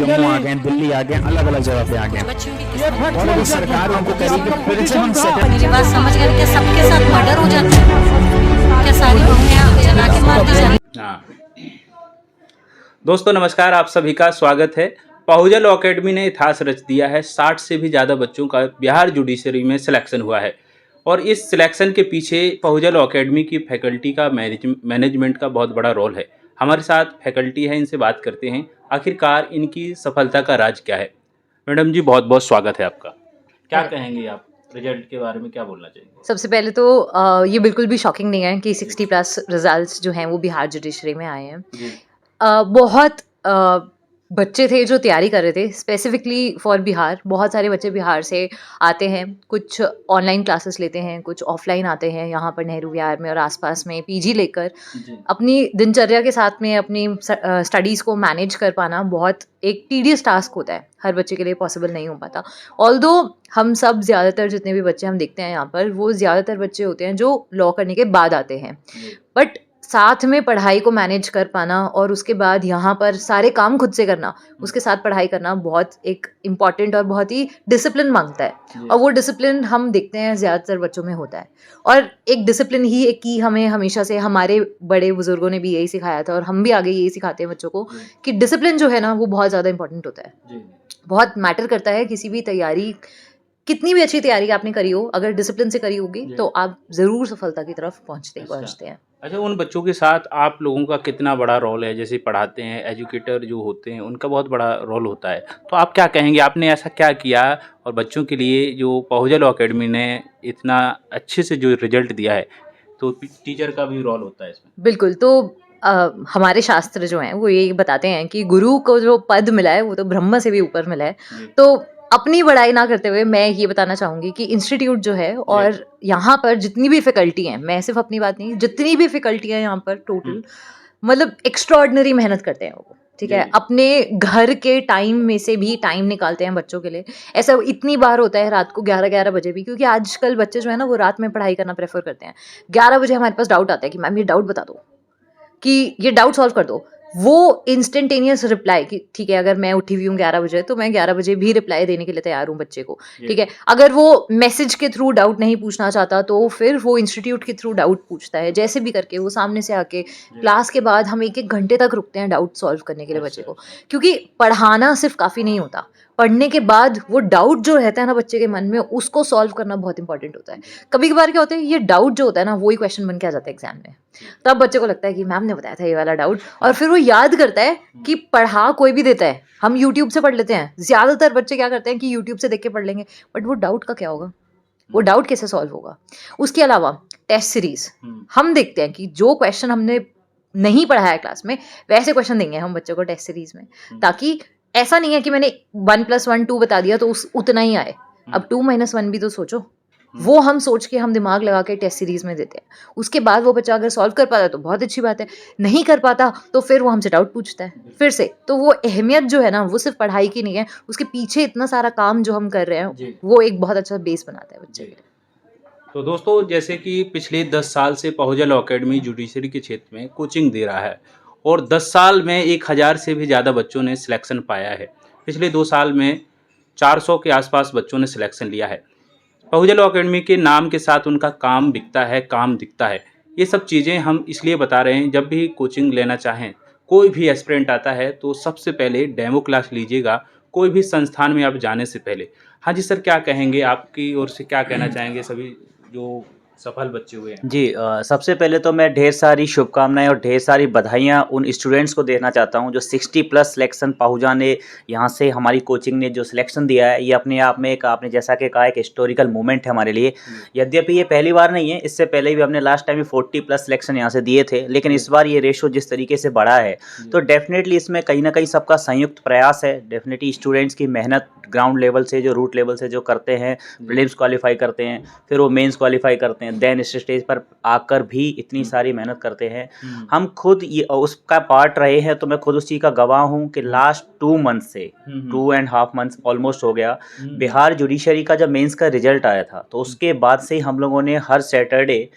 जम्मू आ गए, दिल्ली आ गए, अलग अलग जगह पे आ गए, और अभी सरकार उनको करेगी फिर से हम सेटल। मेरी बात समझ गए? क्या सबके साथ मर्डर हो जाता है? क्या सारी बहुएं जला के मार दी जाती? हाँ दोस्तों नमस्कार, आप सभी का स्वागत है। पहूजा लॉ अकेडमी ने इतिहास रच दिया है। 60 से भी ज़्यादा बच्चों का बिहार जुडिशरी में सिलेक्शन हुआ है और इस सिलेक्शन के पीछे पहूजा लॉ अकेडमी की फैकल्टी का मैनेजमेंट का बहुत बड़ा रोल है। हमारे साथ फैकल्टी है, इनसे बात करते हैं आखिरकार इनकी सफलता का राज क्या है। मैडम जी बहुत बहुत स्वागत है आपका। क्या कहेंगे आप, रिजल्ट के बारे में क्या बोलना चाहेंगे? सबसे पहले तो ये बिल्कुल भी शॉकिंग नहीं है कि 60+ रिजल्ट्स जो हैं वो बिहार जुडिशरी में आए हैं। जी बहुत बच्चे थे जो तैयारी कर रहे थे स्पेसिफिकली फॉर बिहार। बहुत सारे बच्चे बिहार से आते हैं, कुछ ऑनलाइन क्लासेस लेते हैं, कुछ ऑफलाइन आते हैं यहाँ पर नेहरू विहार में और आसपास में पीजी लेकर जी अपनी दिनचर्या के साथ में अपनी स्टडीज़ को मैनेज कर पाना बहुत एक टीडियस टास्क होता है, हर बच्चे के लिए पॉसिबल नहीं हो पाता। ऑल्दो हम सब ज़्यादातर जितने भी बच्चे हम देखते हैं यहाँ पर, वो ज़्यादातर बच्चे होते हैं जो लॉ करने के बाद आते हैं, बट साथ में पढ़ाई को मैनेज कर पाना और उसके बाद यहाँ पर सारे काम खुद से करना, उसके साथ पढ़ाई करना बहुत एक इम्पॉर्टेंट और बहुत ही डिसिप्लिन मांगता है। और वो डिसिप्लिन हम देखते हैं ज़्यादातर बच्चों में होता है। और एक डिसिप्लिन ही एक की हमें हमेशा से हमारे बड़े बुजुर्गों ने भी यही सिखाया था और हम भी आगे यही सिखाते हैं बच्चों को कि डिसिप्लिन जो है ना वो बहुत ज़्यादा इंपॉर्टेंट होता है, बहुत मैटर करता है। किसी भी तैयारी, कितनी भी अच्छी तैयारी आपने करी हो, अगर डिसिप्लिन से करी होगी तो आप ज़रूर सफलता की तरफ पहुँचते हैं। अच्छा, उन बच्चों के साथ आप लोगों का कितना बड़ा रोल है? जैसे पढ़ाते हैं, एजुकेटर जो होते हैं उनका बहुत बड़ा रोल होता है, तो आप क्या कहेंगे, आपने ऐसा क्या किया और बच्चों के लिए जो पहूजा लॉ अकेडमी ने इतना अच्छे से जो रिजल्ट दिया है, तो टीचर का भी रोल होता है इसमें? बिल्कुल। तो हमारे शास्त्र जो हैं वो ये बताते हैं कि गुरु को जो पद मिला है वो तो ब्रह्म से भी ऊपर मिला है। तो अपनी बड़ाई ना करते हुए मैं ये बताना चाहूँगी कि इंस्टीट्यूट जो है और यहाँ पर जितनी भी फैकल्टी हैं, मैं सिर्फ अपनी बात नहीं, जितनी भी फैकल्टी हैं यहाँ पर टोटल, मतलब एक्स्ट्रॉर्डिनरी मेहनत करते हैं वो, ठीक है। अपने घर के टाइम में से भी टाइम निकालते हैं बच्चों के लिए। ऐसा इतनी बार होता है रात को 11-11 बजे भी, क्योंकि आजकल बच्चे जो है ना वो रात में पढ़ाई करना प्रेफर करते हैं। 11 बजे हमारे पास डाउट आता है कि मैम ये डाउट बता दो, कि ये डाउट सॉल्व कर दो। वो इंस्टेंटेनियस रिप्लाई कि ठीक है, अगर मैं उठी हुई हूँ 11 बजे तो मैं 11 बजे भी रिप्लाई देने के लिए तैयार हूँ बच्चे को, ठीक है। अगर वो मैसेज के थ्रू डाउट नहीं पूछना चाहता तो फिर वो इंस्टीट्यूट के थ्रू डाउट पूछता है, जैसे भी करके वो सामने से आके क्लास के बाद हम 1-1 घंटे तक रुकते हैं डाउट सॉल्व करने के लिए बच्चे को। क्योंकि पढ़ाना सिर्फ काफ़ी नहीं होता, पढ़ने के बाद वो डाउट जो रहता है ना बच्चे के मन में, उसको सॉल्व करना बहुत इंपॉर्टेंट होता है। कभी कभार क्या होता है, ये डाउट जो होता है ना वही क्वेश्चन बन के आ जाता है एग्जाम में। तब बच्चे को लगता है कि मैम ने बताया था ये वाला डाउट, और फिर वो याद करता है कि पढ़ा कोई भी देता है, हम यूट्यूब से पढ़ लेते हैं। ज़्यादातर बच्चे क्या करते हैं कि यूट्यूब से देख के पढ़ लेंगे, बट वो डाउट का क्या होगा, वो डाउट कैसे सॉल्व होगा। उसके अलावा टेस्ट सीरीज हम देखते हैं कि जो क्वेश्चन हमने नहीं पढ़ा है क्लास में वैसे क्वेश्चन देंगे हम बच्चों को टेस्ट सीरीज में, ताकि ऐसा नहीं है कि मैंने 1+1 2 बता दिया तो उतना ही आए। अब 2-1 भी तो सोचो, वो हम सोच के हम दिमाग लगा के टेस्ट सीरीज में देते हैं। उसके बाद वो बच्चा अगर सॉल्व कर पाता है तो बहुत अच्छी बात है, नहीं कर पाता तो फिर वो हमसे डाउट पूछता है फिर से। तो वो अहमियत जो है ना वो सिर्फ पढ़ाई की नहीं है, उसके पीछे इतना सारा काम जो हम कर रहे हैं वो एक बहुत अच्छा बेस बनाता है बच्चे के लिए। तो दोस्तों जैसे कि पिछले 10 साल से पहूजा लॉ अकेडमी जुडिशरी के क्षेत्र में कोचिंग दे रहा है और 10 साल में 1000 से भी ज़्यादा बच्चों ने सिलेक्शन पाया है। पिछले 2 साल में 400 के आसपास बच्चों ने सिलेक्शन लिया है। पहूजा लॉ अकेडमी के नाम के साथ उनका काम बिकता है, काम दिखता है। ये सब चीज़ें हम इसलिए बता रहे हैं, जब भी कोचिंग लेना चाहें, कोई भी एस्पिरेंट आता है तो सबसे पहले डेमो क्लास लीजिएगा, कोई भी संस्थान में आप जाने से पहले। हाँ जी सर, क्या कहेंगे, आपकी ओर से क्या कहना चाहेंगे सभी जो सफल बच्चे हुए हैं? जी सबसे पहले तो मैं ढेर सारी शुभकामनाएं और ढेर सारी बधाइयां उन स्टूडेंट्स को देना चाहता हूं जो 60+ सिलेक्शन पहूजा ने यहाँ से हमारी कोचिंग ने जो सिलेक्शन दिया है, ये अपने आप में एक, आपने जैसा कि कहा, एक हिस्टोरिकल मोमेंट है हमारे लिए। यद्यपि ये पहली बार नहीं है, इससे पहले भी हमने लास्ट टाइम 40+ सिलेक्शन यहाँ से दिए थे, लेकिन इस बार ये रेशो जिस तरीके से बढ़ा है तो डेफिनेटली इसमें कहीं ना कहीं सबका संयुक्त प्रयास है। डेफिनेटली स्टूडेंट्स की मेहनत ग्राउंड लेवल से, जो रूट लेवल से जो करते हैं, प्रीलिम्स क्वालिफाई करते हैं, फिर वो मेंस क्वालिफाई करते हैं, देन स्टेज पर आकर भी इतनी सारी मेहनत करते हैं। हम खुद ये उसका पार्ट रहे हैं, तो मैं खुद उस चीज़ का गवाह हूँ कि लास्ट 2 मंथ से 2.5 मंथ्स ऑलमोस्ट हो गया, बिहार जुडिशरी का जब मेंस का रिजल्ट आया था तो उसके बाद से हम लोगों ने हर सैटरडे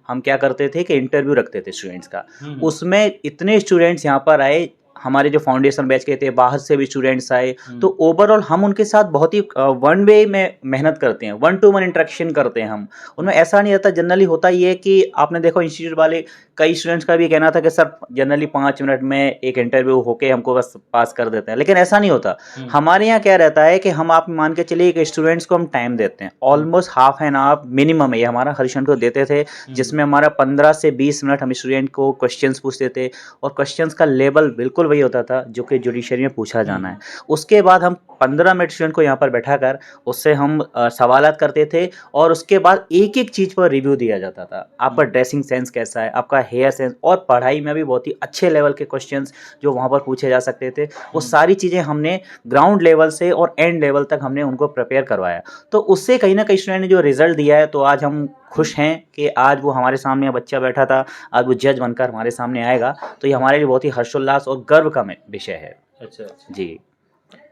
हम क्या करते थे कि इंटरव्यू रखते थे स्टूडेंट्स का। उसमें इतने स्टूडेंट्स यहाँ पर आए, हमारे जो फाउंडेशन बैच के थे, बाहर से भी स्टूडेंट्स आए, तो ओवरऑल हम उनके साथ बहुत ही वन वे में मेहनत करते हैं, 1-to-1 इंटरेक्शन करते हैं हम उनमें। ऐसा नहीं रहता, जनरली होता ये है कि आपने देखो इंस्टीट्यूट वाले कई स्टूडेंट्स का भी कहना था कि सर जनरली 5 मिनट में एक इंटरव्यू होके हमको बस पास कर देते हैं, लेकिन ऐसा नहीं होता। हमारे यहाँ क्या रहता है कि हम, आप मान के चलिए कि स्टूडेंट्स को हम टाइम देते हैं almost half an hour minimum ये हमारा हर स्टूडेंट को देते थे, जिसमें हमारा 15 से 20 मिनट हम स्टूडेंट को क्वेश्चंस पूछते थे, और क्वेश्चंस का लेवल बिल्कुल वही होता था जो कि जुडिशरी में पूछा जाना है। उसके बाद हम 15 मिनट स्टूडेंट को यहाँ पर बैठाकर उससे हम सवालात करते थे, और उसके बाद एक एक चीज़ पर रिव्यू दिया जाता था। आपका ड्रेसिंग सेंस कैसा है, आपका हेयर सेंस, और पढ़ाई में भी बहुत ही अच्छे लेवल के क्वेश्चंस जो वहाँ पर पूछे जा सकते थे, वो सारी चीज़ें हमने ग्राउंड लेवल से और एंड लेवल तक हमने उनको प्रिपेयर करवाया। तो उससे कहीं ना कहीं स्टूडेंट ने जो रिजल्ट दिया है, तो आज हम खुश हैं कि आज वो हमारे सामने बच्चा बैठा था, आज वो जज बनकर हमारे सामने आएगा, तो ये हमारे लिए बहुत ही हर्षोल्लास और गर्व का विषय है। अच्छा जी।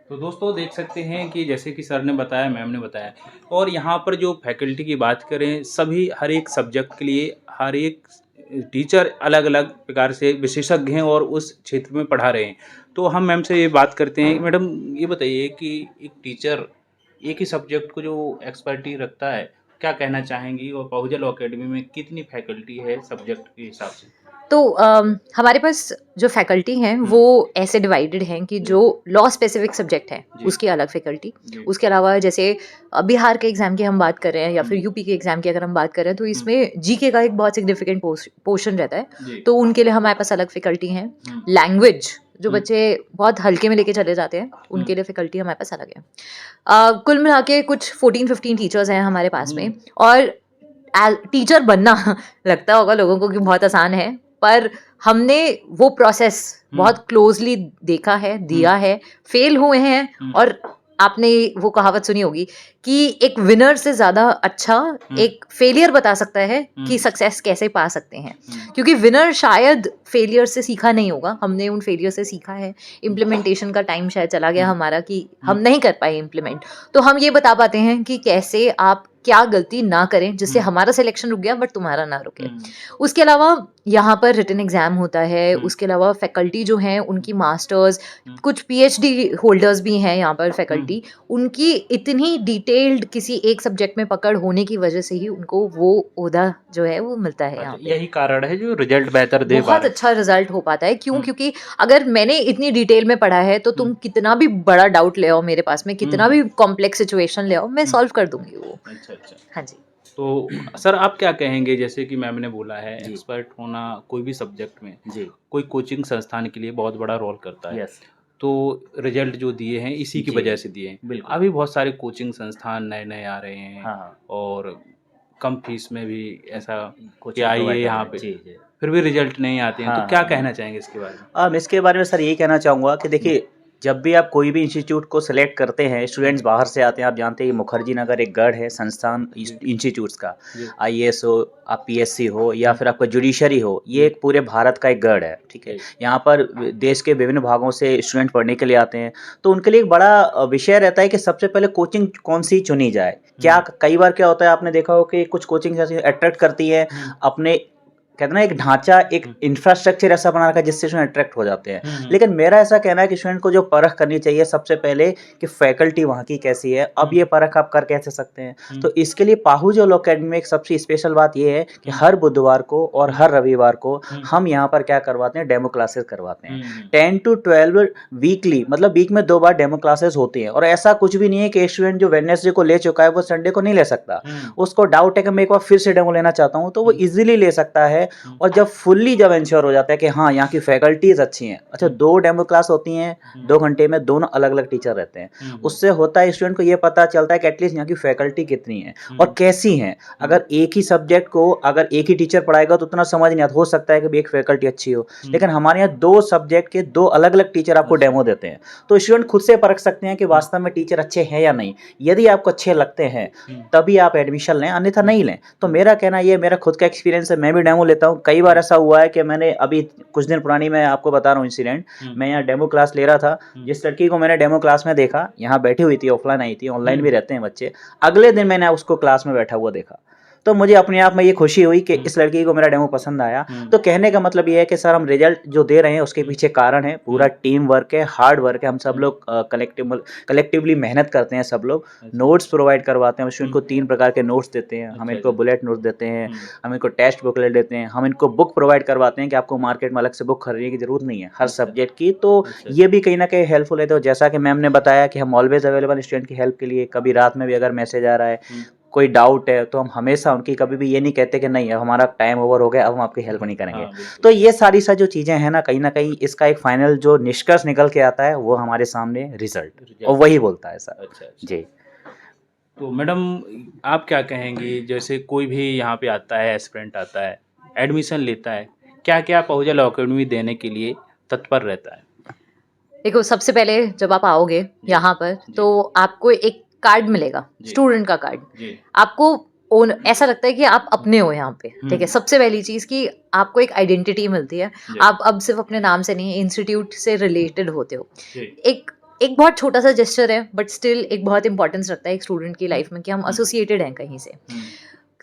तो दोस्तों देख सकते हैं कि जैसे कि सर ने बताया, मैम ने बताया, और यहाँ पर जो फैकल्टी की बात करें, सभी हर एक सब्जेक्ट के लिए हर एक टीचर अलग अलग प्रकार से विशेषज्ञ हैं और उस क्षेत्र में पढ़ा रहे हैं। तो हम मैम से ये बात करते हैं। मैडम ये बताइए कि एक टीचर एक ही सब्जेक्ट को जो एक्सपर्टी रखता है, क्या कहना चाहेंगी, और पहुजा लॉ अकेडमी में कितनी फैकल्टी है सब्जेक्ट के हिसाब से? तो हमारे पास जो फैकल्टी हैं वो ऐसे डिवाइडेड हैं कि जो लॉ स्पेसिफिक सब्जेक्ट है उसकी अलग फैकल्टी, उसके अलावा जैसे बिहार के एग्ज़ाम की हम बात कर रहे हैं या फिर यूपी के एग्ज़ाम की अगर हम बात कर रहे हैं, तो इसमें जीके का एक बहुत सिग्निफिकेंट पोर्शन रहता है, तो उनके लिए हमारे पास अलग फैकल्टी हैं। लैंग्वेज जो बच्चे बहुत हल्के में लेके चले जाते हैं, उनके लिए फैकल्टी हमारे पास अलग है। कुल मिला के कुछ 14-15 टीचर्स हैं हमारे पास में, और टीचर बनना लगता होगा लोगों को कि बहुत आसान है, पर हमने वो प्रोसेस बहुत क्लोजली देखा है, दिया है, फेल हुए हैं, और आपने वो कहावत सुनी होगी कि एक विनर से ज़्यादा अच्छा एक फेलियर बता सकता है कि सक्सेस कैसे पा सकते हैं, क्योंकि विनर शायद फेलियर से सीखा नहीं होगा, हमने उन फेलियर से सीखा है। इम्प्लीमेंटेशन का टाइम शायद चला गया हमारा कि हम नहीं कर पाए इम्प्लीमेंट, तो हम ये बता पाते हैं कि कैसे आप क्या गलती ना करें जिससे हमारा सिलेक्शन रुक गया बट तुम्हारा ना रुके। उसके अलावा यहाँ पर रिटन एग्जाम होता है, उसके अलावा फैकल्टी जो हैं उनकी मास्टर्स, कुछ पीएचडी होल्डर्स भी हैं यहाँ पर फैकल्टी, उनकी इतनी डिटेल्ड किसी एक सब्जेक्ट में पकड़ होने की वजह से ही उनको वो ओहदा जो है वो मिलता है यहाँ पे। यही कारण है जो रिजल्ट बेहतर दे बहुत अच्छा रिजल्ट हो पाता है। क्यों? क्योंकि अगर मैंने इतनी डिटेल में पढ़ा है तो तुम कितना भी बड़ा डाउट ले आओ मेरे पास में, कितना भी कॉम्प्लेक्स सिचुएशन ले आओ, मैं सॉल्व कर दूंगी वो। अच्छा अच्छा। हाँ जी। तो सर आप क्या कहेंगे, जैसे कि मैम ने बोला है एक्सपर्ट होना कोई भी सब्जेक्ट में जी। कोई कोचिंग संस्थान के लिए बहुत बड़ा रोल करता है। यस। तो रिजल्ट जो दिए हैं इसी की जी, वजह से दिए हैं। बिल्कुल। अभी बहुत सारे कोचिंग संस्थान नए नए आ रहे हैं, हाँ। और कम फीस में भी ऐसा कुछ कि आइए यहाँ पे, जी जी। फिर भी रिजल्ट नहीं आते हैं। हाँ, तो क्या हाँ। कहना चाहेंगे इसके बारे में? अब इसके बारे में सर यही कहना चाहूँगा कि देखिए, जब भी आप कोई भी इंस्टीट्यूट को सिलेक्ट करते हैं, स्टूडेंट्स बाहर से आते हैं, आप जानते हैं मुखर्जी नगर एक गढ़ है संस्थान इंस्टीट्यूट्स का, आईएएस हो, आप पीएससी हो, या फिर आपका जुडिशरी हो, ये एक पूरे भारत का एक गढ़ है। ठीक है, यहाँ पर देश के विभिन्न भागों से स्टूडेंट पढ़ने के लिए आते हैं, तो उनके लिए एक बड़ा विषय रहता है कि सबसे पहले कोचिंग कौन सी चुनी जाए। क्या कई बार क्या होता है, आपने देखा हो कि कुछ कोचिंग ऐसी अट्रैक्ट करती है अपने, कहते ना, एक ढांचा, एक इंफ्रास्ट्रक्चर ऐसा बना रखा है जिससे स्टूडेंट अट्रैक्ट हो जाते हैं। लेकिन मेरा ऐसा कहना है कि स्टूडेंट को जो परख करनी चाहिए सबसे पहले कि फैकल्टी वहाँ की कैसी है। अब ये परख आप कर कैसे सकते हैं, तो इसके लिए पाहुजा लॉ अकेडमी में एक सबसे स्पेशल बात ये है कि हर बुधवार को और हर रविवार को हम यहाँ पर क्या करवाते हैं, डेमो क्लासेस करवाते हैं 10 to 12 वीकली, मतलब वीक में 2 बार डेमो क्लासेस होती हैं। और ऐसा कुछ भी नहीं है कि स्टूडेंट जो वेडनेसडे को ले चुका है वो संडे को नहीं ले सकता। उसको डाउट है कि मैं एक बार फिर से डेमो लेना चाहता हूँ, तो वो इजीली ले सकता है। और जब फुल्ली जब इंश्योर हो जाता है कि हाँ यहाँ की फैकल्टीज अच्छी हैं, अच्छा 2 डेमो क्लास होती हैं 2 घंटे में, दोनों अलग अलग टीचर रहते हैं, उससे होता है स्टूडेंट को ये पता चलता है कि एटलीस्ट यहाँ की फैकल्टी कितनी है और कैसी हैं। अगर एक ही सब्जेक्ट को अगर एक ही टीचर पढ़ाएगा तो उतना समझ नहीं आता, हो सकता है कि एक फैकल्टी अच्छी हो, लेकिन हमारे यहाँ 2 सब्जेक्ट के 2 अलग अलग टीचर आपको डेमो देते हैं, तो स्टूडेंट खुद से परख सकते हैं कि वास्तव में टीचर अच्छे हैं या नहीं। यदि आपको अच्छे लगते हैं तभी आप एडमिशन लें, अन्यथा नहीं लें। तो मेरा कहना ये, मेरा खुद का एक्सपीरियंस है, मैं भी डेमो लेता हूँ। कई बार ऐसा हुआ है कि मैंने अभी कुछ दिन पुरानी, मैं आपको बता रहा हूँ इंसिडेंट, मैं यहाँ डेमो क्लास ले रहा था, जिस लड़की को मैंने डेमो क्लास में देखा, यहाँ बैठी हुई थी, ऑफलाइन आई थी, ऑनलाइन भी रहते हैं बच्चे, अगले दिन मैंने उसको क्लास में बैठा हुआ देखा। तो मुझे अपने आप में ये खुशी हुई कि इस लड़की को मेरा डेमो पसंद आया। तो कहने का मतलब ये है कि सर हम रिजल्ट जो दे रहे हैं उसके पीछे कारण है, पूरा टीम वर्क है, हार्ड वर्क है, हम सब लोग कलेक्टिवली मेहनत करते हैं, सब लोग नोट्स प्रोवाइड करवाते हैं, स्टूडेंट को 3 प्रकार के नोट्स देते हैं, हम इनको बुलेट नोट्स देते हैं, हम इनको टेस्ट बुकलेट देते हैं, हम इनको बुक प्रोवाइड करवाते हैं कि आपको मार्केट में अलग से बुक खरीदने की जरूरत नहीं है हर सब्जेक्ट की। तो ये भी कहीं ना कहीं हेल्पफुल है। तो जैसा कि मैम ने बताया कि हम ऑलवेज अवेलेबल स्टूडेंट की हेल्प के लिए, कभी रात में भी अगर मैसेज आ रहा है, कोई डाउट है, तो हम हमेशा उनकी कभी भी ये नहीं कहते कि नहीं अब हमारा टाइम ओवर हो गया, अब हम आपकी हेल्प नहीं करेंगे। तो ये सारी जो चीज़ें हैं ना कहीं इसका एक फाइनल जो निष्कर्ष निकल के आता है वो हमारे सामने रिजल्ट और वही बोलता है सर। जी। तो मैडम आप क्या कहेंगी, जैसे कोई भी यहाँ पे आता है, एस्पिरेंट आता है, एडमिशन लेता है, क्या क्या पहुँचा लॉ अकेडमी देने के लिए तत्पर रहता है? देखो, सबसे पहले जब आप आओगे यहाँ पर तो आपको एक कार्ड मिलेगा, स्टूडेंट का कार्ड। आपको ऐसा लगता है कि आप अपने हो यहाँ पे, ठीक है। सबसे पहली चीज कि आपको एक आइडेंटिटी मिलती है, आप अब सिर्फ अपने नाम से नहीं, इंस्टीट्यूट से रिलेटेड होते हो। एक बहुत छोटा सा जेस्चर है बट स्टिल एक बहुत इंपॉर्टेंस रखता है एक स्टूडेंट की लाइफ में कि हम एसोसिएटेड हैं कहीं से।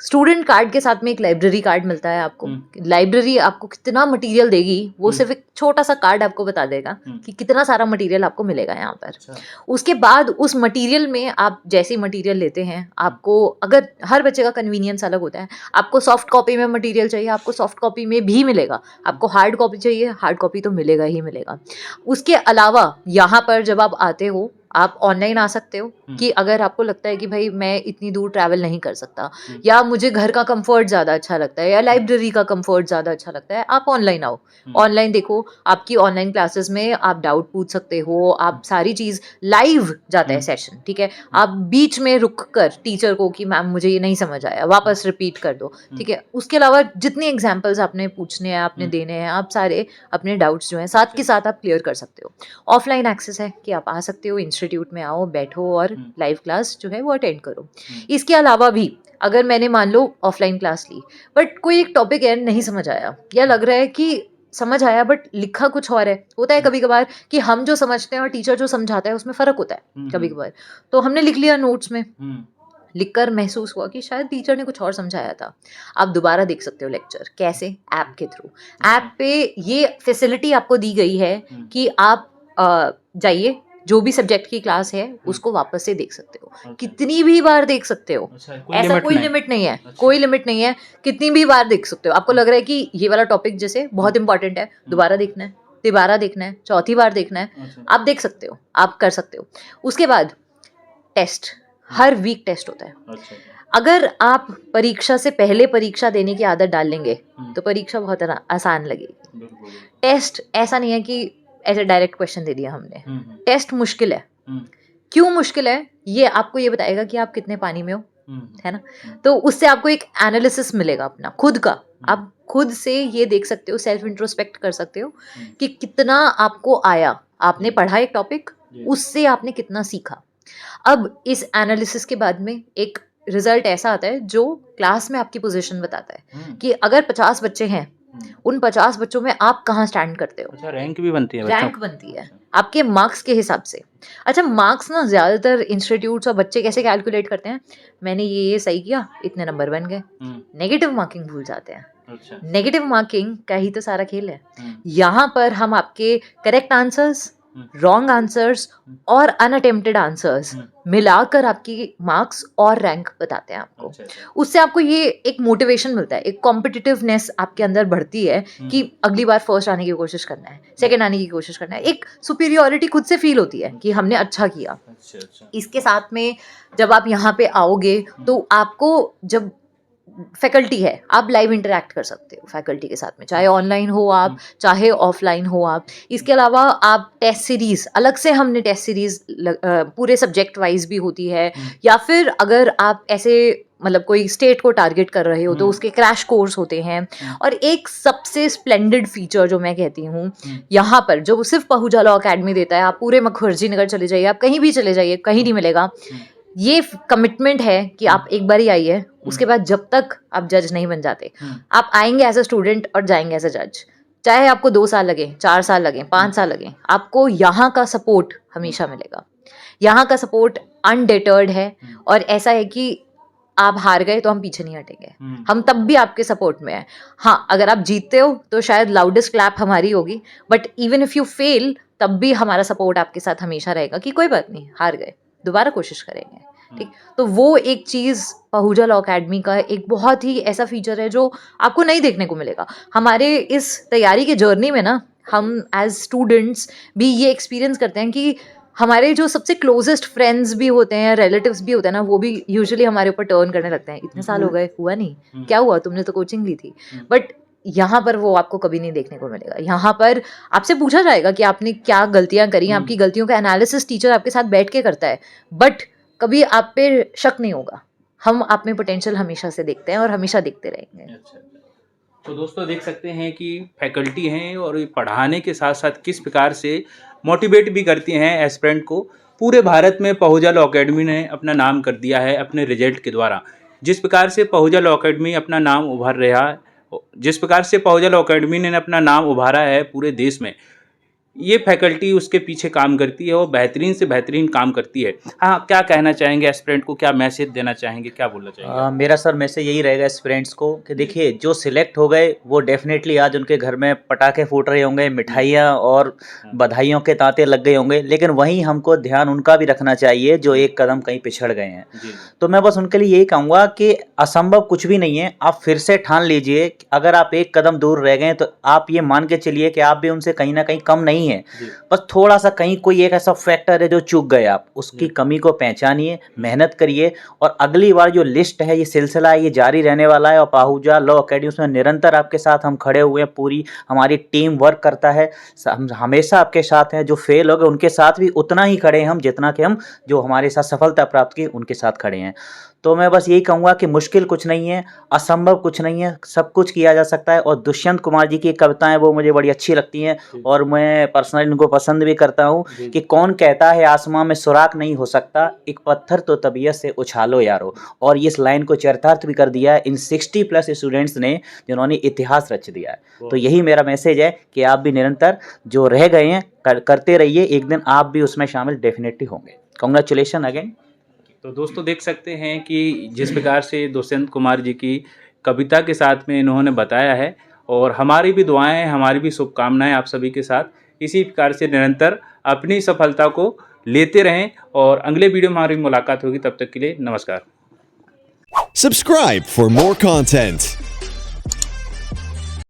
स्टूडेंट कार्ड के साथ में एक लाइब्रेरी कार्ड मिलता है आपको। लाइब्रेरी आपको कितना मटेरियल देगी वो सिर्फ एक छोटा सा कार्ड आपको बता देगा कि कितना सारा मटेरियल आपको मिलेगा यहाँ पर। उसके बाद उस मटेरियल में आप जैसे मटेरियल लेते हैं, आपको अगर हर बच्चे का कन्वीनियंस अलग होता है, आपको सॉफ्ट कॉपी में मटेरियल चाहिए, आपको सॉफ्ट कॉपी में भी मिलेगा, आपको हार्ड कॉपी चाहिए, हार्ड कॉपी तो मिलेगा ही मिलेगा। उसके अलावा यहाँ पर जब आप आते हो, आप ऑनलाइन आ सकते हो कि अगर आपको लगता है कि भाई मैं इतनी दूर ट्रैवल नहीं कर सकता, या मुझे घर का कंफर्ट ज़्यादा अच्छा लगता है, या लाइब्रेरी का कंफर्ट ज़्यादा अच्छा लगता है, आप ऑनलाइन आओ। ऑनलाइन देखो, आपकी ऑनलाइन क्लासेस में आप डाउट पूछ सकते हो, आप सारी चीज़ लाइव जाता है सेशन, ठीक है। आप बीच में रुक कर टीचर को कि मैम मुझे ये नहीं समझ आया, वापस रिपीट कर दो, ठीक है। उसके अलावा जितनी एग्जाम्पल्स आपने पूछने हैं, आपने देने हैं, आप सारे अपने डाउट्स जो हैं साथ के साथ आप क्लियर कर सकते हो। ऑफलाइन एक्सेस है कि आप आ सकते हो, इंस्टीट्यूट में आओ, बैठो और लाइव क्लास जो है वो अटेंड करो। इसके अलावा भी अगर मैंने मान लो ऑफलाइन क्लास ली बट कोई एक टॉपिक है नहीं समझ आया, या लग रहा है कि समझ आया बट लिखा कुछ और है, होता है कभी कभार कि हम जो समझते हैं और टीचर जो समझाता है उसमें फ़र्क होता है कभी कभार, तो हमने लिख लिया नोट्स में, लिखकर महसूस हुआ कि शायद टीचर ने कुछ और समझाया था। आप दोबारा देख सकते हो लेक्चर, कैसे? ऐप के थ्रू। ऐप पे ये फैसिलिटी आपको दी गई है कि आप जाइए, जो भी सब्जेक्ट की क्लास है उसको वापस से देख सकते हो, कितनी भी बार देख सकते हो। ऐसा कोई लिमिट नहीं है, कोई लिमिट नहीं है, कितनी भी बार देख सकते हो। आपको लग रहा है कि ये वाला टॉपिक जैसे बहुत इंपॉर्टेंट है, दोबारा देखना है, तिबारा देखना है, चौथी बार देखना है, आप देख सकते हो, आप कर सकते हो। उसके बाद टेस्ट, हर वीक टेस्ट होता है। अगर आप परीक्षा से पहले परीक्षा देने की आदत डाल लेंगे तो परीक्षा बहुत आसान लगेगी। टेस्ट ऐसा नहीं है कि ऐसे डायरेक्ट क्वेश्चन दे दिया हमने, टेस्ट मुश्किल है। क्यों मुश्किल है? ये आपको ये बताएगा कि आप कितने पानी में हो, है ना। तो उससे आपको एक एनालिसिस मिलेगा अपना खुद का, आप खुद से ये देख सकते हो, सेल्फ इंट्रोस्पेक्ट कर सकते हो कि कितना आपको आया, आपने पढ़ा एक टॉपिक, उससे आपने कितना सीखा। अब इस एनालिसिस के बाद में एक रिजल्ट ऐसा आता है जो क्लास में आपकी पोजीशन बताता है कि अगर 50 बच्चे हैं, उन 50 बच्चों में आप कहाँ स्टैंड करते हो। अच्छा, रैंक भी बनती है? रैंक बनती है आपके मार्क्स के हिसाब से। अच्छा, मार्क्स ना ज़्यादातर इंस्टीट्यूट्स और बच्चे कैसे कैलकुलेट करते हैं, मैंने ये सही किया, इतने नंबर बन गए। नेगेटिव मार्किंग भूल जाते हैं। अच्छा। नेगेटिव मार्किंग का ही तो सारा खेल है। यहाँ पर हम आपके करेक्ट आंसर्स, रॉन्ग आंसर्स और अनअटेम्प्टेड आंसर्स मिलाकर आपकी मार्क्स और रैंक बताते हैं आपको। उससे आपको ये एक मोटिवेशन मिलता है, एक कॉम्पिटिटिवनेस आपके अंदर बढ़ती है कि अगली बार फर्स्ट आने की कोशिश करना है, सेकंड आने की कोशिश करना है। एक सुपीरियॉरिटी खुद से फील होती है कि हमने अच्छा किया। इसके साथ में जब आप यहाँ पे आओगे तो आपको, जब फैकल्टी है, आप लाइव इंटरेक्ट कर सकते हो फैकल्टी के साथ में, चाहे ऑनलाइन हो आप, चाहे ऑफलाइन हो आप। इसके अलावा आप टेस्ट सीरीज़, अलग से हमने टेस्ट सीरीज़ पूरे सब्जेक्ट वाइज भी होती है, या फिर अगर आप ऐसे मतलब कोई स्टेट को टारगेट कर रहे हो तो उसके क्रैश कोर्स होते हैं। और एक सबसे स्प्लेंडेड फीचर जो मैं कहती हूँ यहाँ पर, जो सिर्फ पहूजा लॉ अकेडमी देता है, आप पूरे मुखर्जी नगर चले जाइए, आप कहीं भी चले जाइए, कहीं नहीं मिलेगा। ये कमिटमेंट है कि आप एक बार ही आइए, उसके बाद जब तक आप जज नहीं बन जाते, आप आएंगे एज अ स्टूडेंट और जाएंगे एज अ जज। चाहे आपको 2 साल लगे, 4 साल लगे, 5 साल लगे, आपको यहाँ का सपोर्ट हमेशा मिलेगा। यहाँ का सपोर्ट अनडिटर्ड है और ऐसा है कि आप हार गए तो हम पीछे नहीं हटेंगे, हम तब भी आपके सपोर्ट में हैं। हाँ, अगर आप जीतते हो तो शायद लाउडेस्ट क्लैप हमारी होगी, but even if you fail तब भी हमारा सपोर्ट आपके साथ हमेशा रहेगा कि कोई बात नहीं, हार गए, दोबारा कोशिश करेंगे। ठीक, तो वो एक चीज़ पहूजा लॉ अकेडमी का एक बहुत ही ऐसा फीचर है जो आपको नहीं देखने को मिलेगा। हमारे इस तैयारी के जर्नी में ना, हम एज स्टूडेंट्स भी ये एक्सपीरियंस करते हैं कि हमारे जो सबसे क्लोजेस्ट फ्रेंड्स भी होते हैं, रिलेटिव्स भी होते हैं ना, वो भी यूजुअली हमारे ऊपर टर्न करने लगते हैं, इतने साल हो गए, हुआ नहीं, क्या हुआ, तुमने तो कोचिंग ली थी। बट यहाँ पर वो आपको कभी नहीं देखने को मिलेगा। यहाँ पर आपसे पूछा जाएगा कि आपने क्या गलतियाँ करी, आपकी गलतियों का एनालिसिस टीचर आपके साथ बैठ के करता है, बट कभी आप पे शक नहीं होगा। हम आप में पोटेंशियल हमेशा से देखते हैं और हमेशा देखते रहेंगे। अच्छा, तो दोस्तों देख सकते हैं कि फैकल्टी हैं और ये पढ़ाने के साथ साथ किस प्रकार से मोटिवेट भी करती हैं एस्पिरेंट को। पूरे भारत में पहूजा लॉ अकेडमी ने अपना नाम कर दिया है अपने रिजल्ट के द्वारा। जिस प्रकार से पहूजा लॉ अकेडमी अपना नाम उभार रहा है, जिस प्रकार से पहूजा लॉ अकेडमी ने अपना नाम उभारा है पूरे देश में, ये फैकल्टी उसके पीछे काम करती है और बेहतरीन से बेहतरीन काम करती है। हाँ, क्या कहना चाहेंगे एस्पिरेंट को, क्या मैसेज देना चाहेंगे, क्या बोलना चाहेंगे? मेरा सर मैसेज यही रहेगा एस्पिरेंट्स को कि देखिए, जो सिलेक्ट हो गए वो डेफिनेटली आज उनके घर में पटाखे फूट रहे होंगे, मिठाइयाँ और बधाइयों के तांते लग गए होंगे, लेकिन वहीं हमको ध्यान उनका भी रखना चाहिए जो एक कदम कहीं पिछड़ गए हैं। तो मैं बस उनके लिए यही कहूँगा कि असंभव कुछ भी नहीं है। आप फिर से ठान लीजिए, अगर आप एक कदम दूर रह गए तो आप ये मान के चलिए कि आप भी उनसे कहीं ना कहीं कम नहीं है। बस थोड़ा सा कहीं कोई एक ऐसा फैक्टर है जो चूक गए, आप उसकी कमी को पहचानिए, मेहनत करिए, और अगली बार जो लिस्ट है, ये सिलसिला है, ये जारी रहने वाला है। और पहूजा लॉ अकेडमी उसमें निरंतर आपके साथ हम खड़े हुए हैं, पूरी हमारी टीम वर्क करता है, हम हमेशा आपके साथ हैं। जो फेल हो गए उनके साथ भी उतना ही खड़े हैं हम जितना कि हम जो हमारे साथ सफलता प्राप्त की उनके साथ खड़े हैं। तो मैं बस यही कहूँगा कि मुश्किल कुछ नहीं है, असंभव कुछ नहीं है, सब कुछ किया जा सकता है। और दुष्यंत कुमार जी की कविताएं वो मुझे बड़ी अच्छी लगती हैं और मैं पर्सनली उनको पसंद भी करता हूँ कि कौन कहता है आसमां में सुराख नहीं हो सकता, एक पत्थर तो तबीयत से उछालो यारो। और इस लाइन को चरितार्थ भी कर दिया है इन 60+ स्टूडेंट्स ने जिन्होंने इतिहास रच दिया है। तो यही मेरा मैसेज है कि आप भी निरंतर जो रह गए हैं करते रहिए, एक दिन आप भी उसमें शामिल डेफिनेटली होंगे। Congratulation again. तो दोस्तों देख सकते हैं कि जिस प्रकार से दुष्यंत कुमार जी की कविता के साथ में इन्होंने बताया है, और हमारी भी दुआएं, हमारी भी शुभकामनाएं आप सभी के साथ, इसी प्रकार से निरंतर अपनी सफलता को लेते रहें। और अगले वीडियो में हमारी मुलाकात होगी, तब तक के लिए नमस्कार। Subscribe for more content.